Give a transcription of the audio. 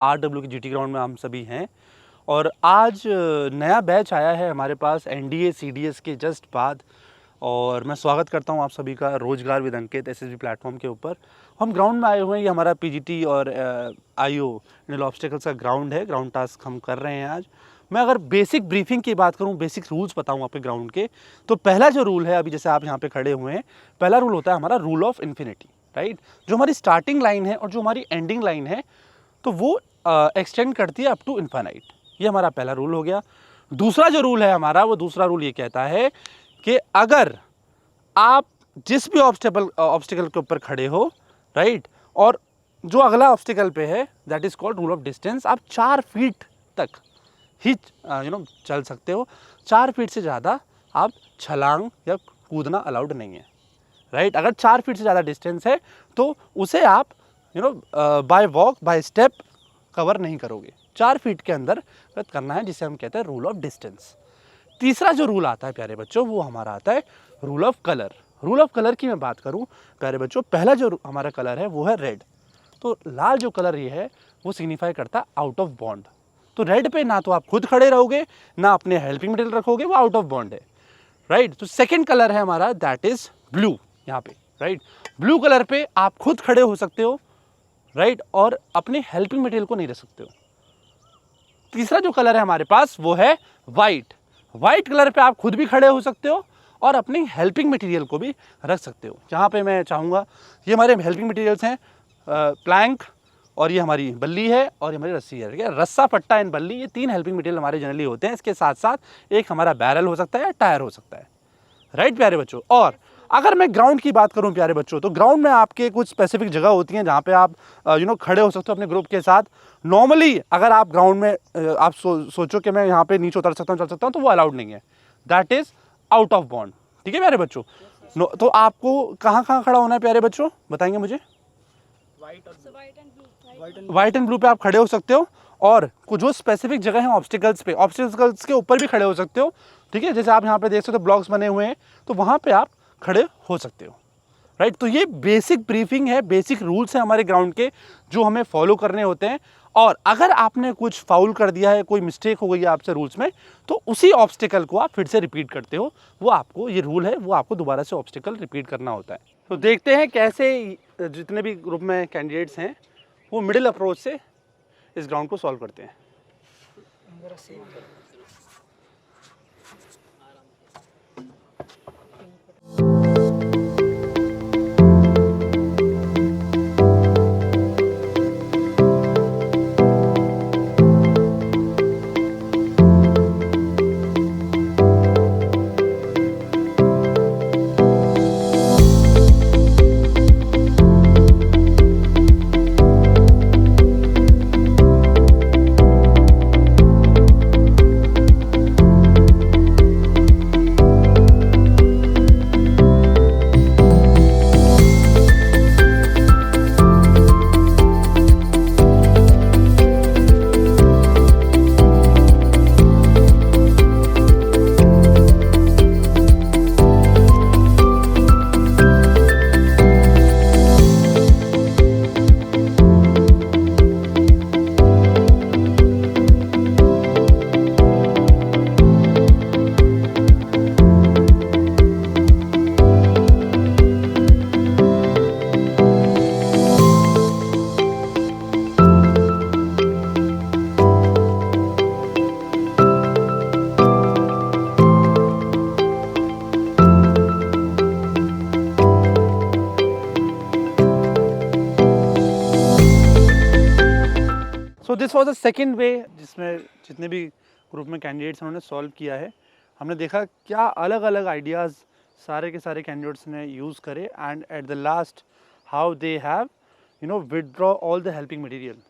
RW के GT ground में हम सभी हैं और आज नया बैच आया है हमारे पास NDA CDS के जस्ट बाद। और मैं स्वागत करता हूं आप सभी का रोजगार विद अंकित SSB प्लेटफॉर्म के ऊपर। हम ग्राउंड में आए हुए हैं, ये हमारा PGT और IO इंडियन ऑब्स्टिकल्स का ग्राउंड है। ग्राउंड टास्क हम कर रहे हैं आज। मैं अगर बेसिक ब्रीफिंग की बात करूं, बेसिक रूल्स बताऊं आपके ग्राउंड के, तो पहला जो रूल है, अभी जैसे आप यहाँ पे खड़े हुए हैं, पहला रूल होता है हमारा रूल ऑफ इन्फिनिटी, राइट। जो हमारी स्टार्टिंग लाइन है और जो हमारी एंडिंग लाइन है, तो वो एक्सटेंड करती है अप टू इन्फाइनाइट। ये हमारा पहला रूल हो गया। दूसरा जो रूल है हमारा, वो दूसरा रूल ये कहता है कि अगर आप जिस भी ऑब्स्टिकल के ऊपर खड़े हो, राइट, और जो अगला ऑब्स्टिकल पे है, that is called rule of distance. आप 4 फीट तक ही चल सकते हो। 4 फीट से ज़्यादा आप छलांग या कूदना अलाउड नहीं है, राइट। अगर 4 फीट से ज़्यादा डिस्टेंस है तो उसे आप bye walk by step cover नहीं करोगे। 4 फीट के अंदर करना है, जिसे हम कहते हैं रूल ऑफ डिस्टेंस। तीसरा जो रूल आता है प्यारे बच्चों, वो हमारा आता है rule of colour. Rule of colour की मैं बात करूं प्यारे बच्चों, पहला जो हमारा कलर है वो है रेड। तो लाल जो कलर ये है वो सिग्निफाई करता है आउट ऑफ बॉन्ड। तो रेड पे ना तो आप खुद खड़े रहोगे, ना अपने हेल्पिंग मटेरियल रखोगे, वो आउट ऑफ बॉन्ड है, राइट। तो सेकेंड कलर है हमारा, दैट इज ब्लू, यहाँ पे, राइट। ब्लू कलर पे आप खुद खड़े हो सकते हो, राइट, और अपने हेल्पिंग मटेरियल को नहीं रख सकते हो। तीसरा जो कलर है हमारे पास वो है वाइट। वाइट कलर पे आप खुद भी खड़े हो सकते हो और अपनी हेल्पिंग मटेरियल को भी रख सकते हो। यहाँ पे मैं चाहूँगा, ये हमारे हेल्पिंग मटेरियल्स हैं, प्लैंक, और ये हमारी बल्ली है, और ये हमारी रस्सी है, ठीक है। रस्सा, पट्टा एंड बल्ली, ये 3 हेल्पिंग मटेरियल हमारे जनरली होते हैं। इसके साथ साथ एक हमारा बैरल हो सकता है या टायर हो सकता है, राइट प्यारे बच्चों। और अगर मैं ग्राउंड की बात करूं प्यारे बच्चों, तो ग्राउंड में आपके कुछ स्पेसिफिक जगह होती हैं जहां पे आप खड़े हो सकते हो अपने ग्रुप के साथ। नॉर्मली अगर आप ग्राउंड में आप सोचो कि मैं यहाँ पे नीचे उतर सकता हूँ, चल सकता हूँ, तो वो अलाउड नहीं है, that is out of bond, ठीक है प्यारे बच्चों। तो आपको कहाँ कहाँ खड़ा होना है प्यारे बच्चों, बताएंगे मुझे। वाइट एंड ब्लू पे आप खड़े हो सकते हो, और कुछ जो स्पेसिफिक जगह है ऑब्स्टिकल्स पे, ऑब्स्टिकल्स के ऊपर भी खड़े हो सकते हो, ठीक है। जैसे आप यहाँ पे देख सकते हो ब्लॉक्स बने हुए हैं, तो वहाँ पे आप खड़े हो सकते हो, राइट। तो ये बेसिक ब्रीफिंग है, बेसिक रूल्स हैं हमारे ग्राउंड के, जो हमें फॉलो करने होते हैं। और अगर आपने कुछ फाउल कर दिया है, कोई मिस्टेक हो गई है आपसे रूल्स में, तो उसी ऑब्स्टिकल को आप फिर से रिपीट करते हो। वो आपको, ये रूल है, वो आपको दोबारा से ऑब्स्टिकल रिपीट करना होता है। तो देखते हैं कैसे जितने भी ग्रुप में कैंडिडेट्स हैं वो मिडिल अप्रोच से इस ग्राउंड को सॉल्व करते हैं। So this was the second way जिसमें जितने भी ग्रुप में कैंडिडेट्स उन्होंने सॉल्व किया है। हमने देखा क्या अलग अलग आइडियाज़ सारे के सारे कैंडिडेट्स ने यूज़ करे, and at the last how they have withdraw all the helping material,